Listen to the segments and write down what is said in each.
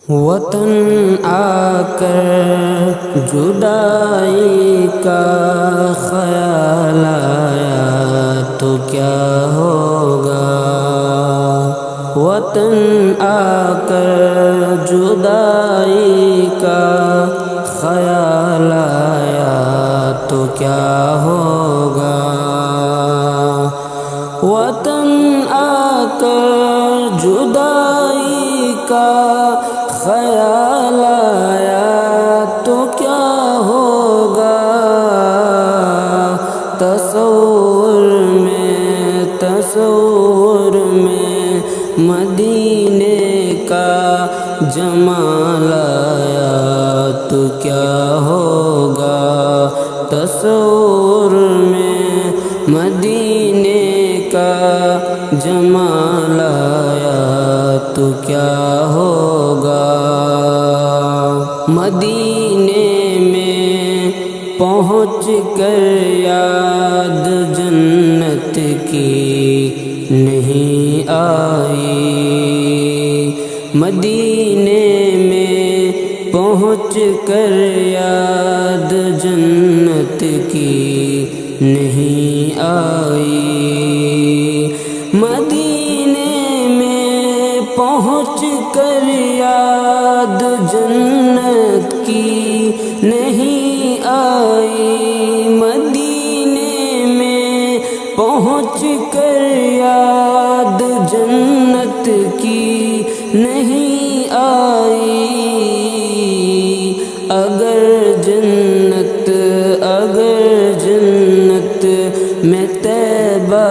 وطن آ کر جدائی کا خیال آیا تو کیا ہوگا، وطن آ کر جدائی کا خیال آیا تو کیا ہوگا، وطن آ کر جدائی کا خیال آیا تو کیا ہوگا، تصور میں مدینے کا جمال آیا تو کیا ہوگا، تصور میں مدینے کا جمال آیا تو کیا ہوگا، مدینے میں پہنچ کر یاد جنت کی نہیں آئی، مدینے میں پہنچ کر یاد جنت کی نہیں آئی، مدینے میں پہنچ کر یاد جنت کی نہیں آئی، مدینے میں پہنچ کر یاد جنت کی نہیں آئی، اگر جنت میں طیبہ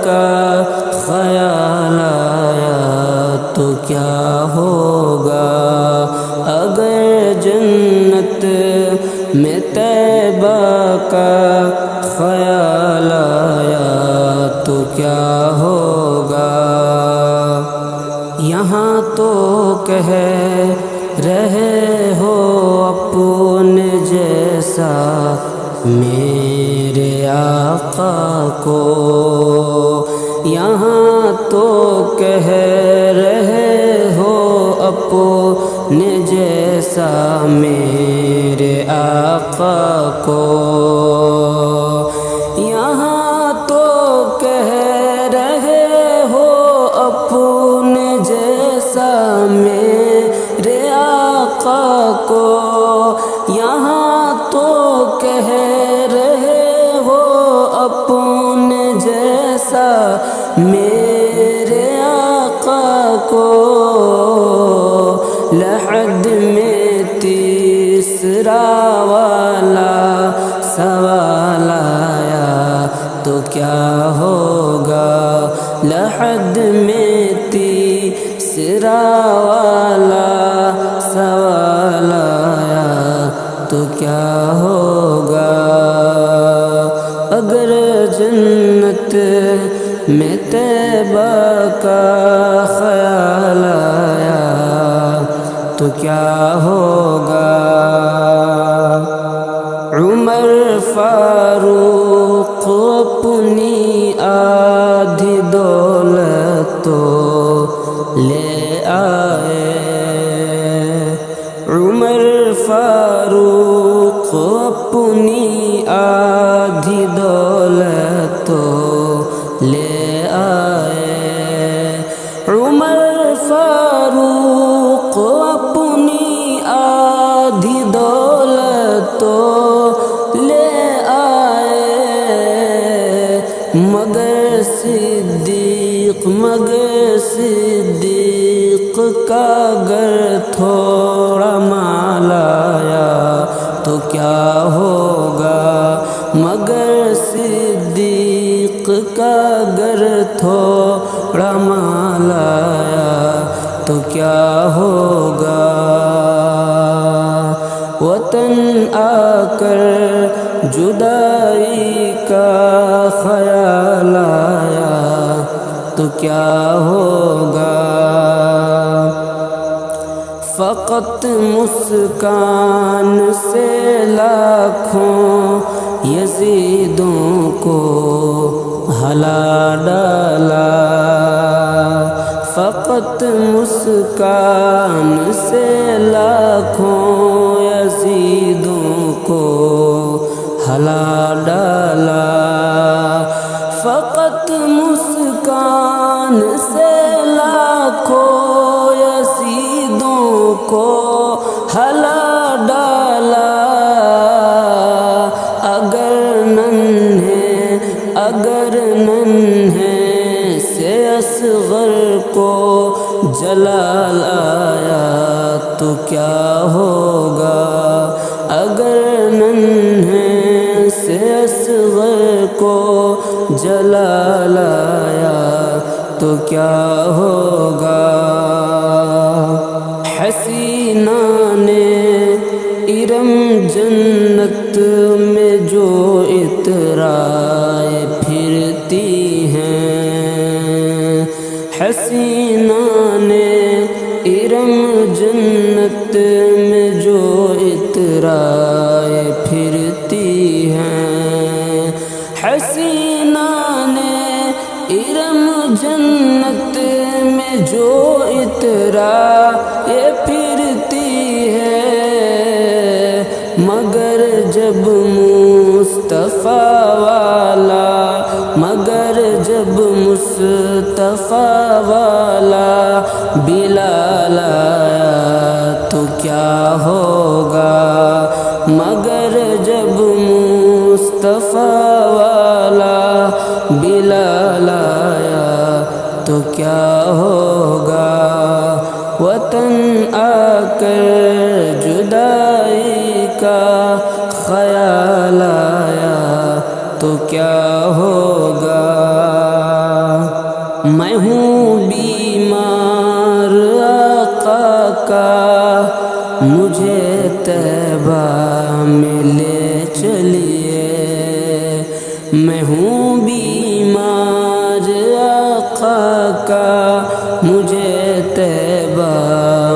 کا خیال آیا تو کیا ہوگا، اگر جنت میں طیبہ کا خیال آیا تو کیا ہوگا، یہاں تو کہہ رہے ہو اپنے جیسا میرے آقا کو، یہاں تو کہہ رہے ہو اپنے جیسا میرے آقا کو، یہاں تو کہہ رہے ہو اپنے جیسا میرے آقا کو، یہاں تو کہہ رہے ہو اپنے جیسا میرے آقا کو، لحد میں تیسرا والا سوال آیا تو کیا ہوگا، لحد میں تیسرا والا سوال آیا تو کیا ہوگا، اگر جنت میں طیبہ کا خیال آیا تو کیا ہوگا، عمر فاروق اپنی آدھی دولت تو لے آئے، عمر فاروق اپنی آدھی دولت تو لے آئے، عمر فاروق اپنی آدھی دولت تو لے آئے، مگر صدیق کا گر تھوڑا مال آیا تو کیا ہوگا، مگر صدیق کا گر تھوڑا مال آیا تو کیا ہوگا، وطن آ کر جدائی کا خیال آیا تو کیا ہوگا، فقط مسکان سے لاکھوں یزیدوں کو ہلا ڈالا، فقط مسکان سے لاکھوں یزیدوں کو ہلا ڈالا، فقط مسکان سے لاکھوں یزیدوں کو ہلا ڈالا۔ اگر ننھے سے اصغر کو جلال آیا تو کیا ہوگا، اگر ننھے سے اصغر کو جلال آیا تو کیا ہوگا۔ حسینان ارم جنت میں جو اترائے پھرتی ہیں، حسینان ارم جنت میں جو اترائے پھرتی ہیں، حسینان ارم جنت میں جو اترائے پھرتی ہے، مگر جب مصطفیٰ والا، مگر جب مصطفیٰ والا بلال آیا تو کیا ہوگا، مگر جب مصطفیٰ والا بلال آیا تو کیا ہوگا۔ وطن آ کر جدائی کا خیال آیا تو کیا ہوگا۔ میں ہوں بیمار آقا کا، مجھے طیبہ میں لے چلیے، میں ہوں بیمار آقا کا، مجھے طیبہ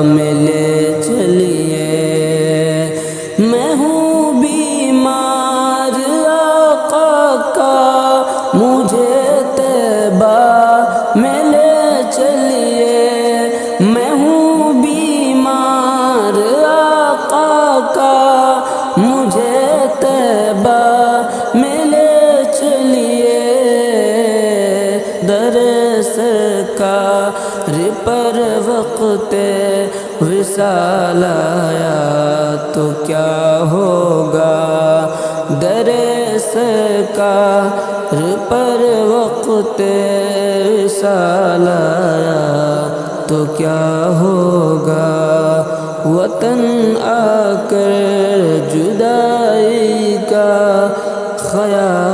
میں لے چلیے، میں ہوں بیمار آقا کا، مجھے طیبہ میں لے چلیے، میں ہوں بیمار آقا کا، مجھے طیبہ میں لے چلیے۔ در سرکار پر وقت وصال آیا تو کیا ہوگا، در سرکار پر وقت وصال آیا تو کیا ہوگا۔ وطن آ کر جدائی کا خیال